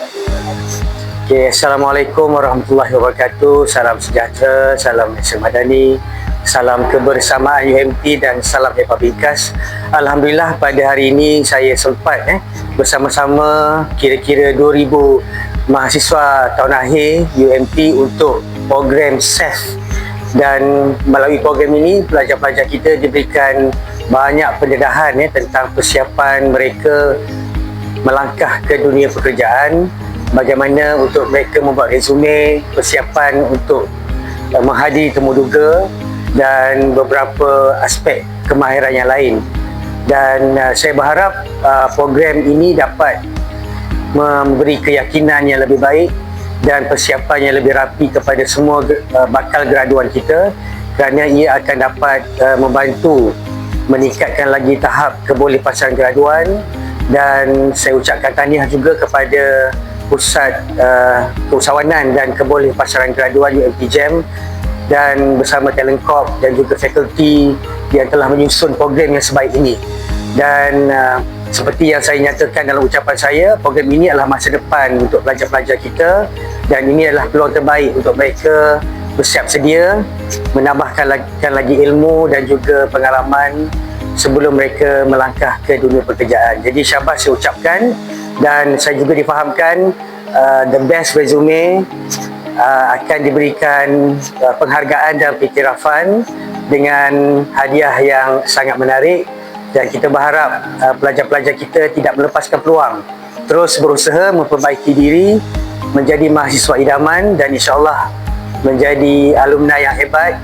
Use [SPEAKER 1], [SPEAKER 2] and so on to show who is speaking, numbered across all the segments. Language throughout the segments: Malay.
[SPEAKER 1] Okay, Assalamualaikum warahmatullahi wabarakatuh. Salam sejahtera, salam Malaysia Madani, salam kebersamaan UMT dan salam Hepa Bingkas. Alhamdulillah pada hari ini saya sempat bersama-sama kira-kira 2,000 mahasiswa tahun akhir UMT untuk program SAFE. Dan melalui program ini pelajar-pelajar kita diberikan banyak pendedahan tentang persiapan mereka melangkah ke dunia pekerjaan, bagaimana untuk mereka membuat resume, persiapan untuk menghadiri temu duga dan beberapa aspek kemahiran yang lain. Dan saya berharap program ini dapat memberi keyakinan yang lebih baik dan persiapan yang lebih rapi kepada semua bakal graduan kita, kerana ia akan dapat membantu meningkatkan lagi tahap kebolehpasaran graduan. Dan saya ucapkan tahniah juga kepada Pusat Keusahawanan dan Kebolehpasaran Graduan UMT JEM dan bersama Talent Corp dan juga fakulti yang telah menyusun program yang sebaik ini. Dan seperti yang saya nyatakan dalam ucapan saya, program ini adalah masa depan untuk pelajar-pelajar kita, dan ini adalah peluang terbaik untuk mereka bersiap sedia menambahkan lagi ilmu dan juga pengalaman sebelum mereka melangkah ke dunia pekerjaan. Jadi syabas saya ucapkan, dan saya juga difahamkan the best resume akan diberikan penghargaan dan iktirafan dengan hadiah yang sangat menarik. Dan kita berharap pelajar-pelajar kita tidak melepaskan peluang, terus berusaha memperbaiki diri, menjadi mahasiswa idaman dan insyaAllah menjadi alumni yang hebat,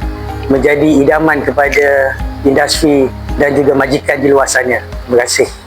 [SPEAKER 1] menjadi idaman kepada industri dan juga majikan di luar sana. Terima kasih.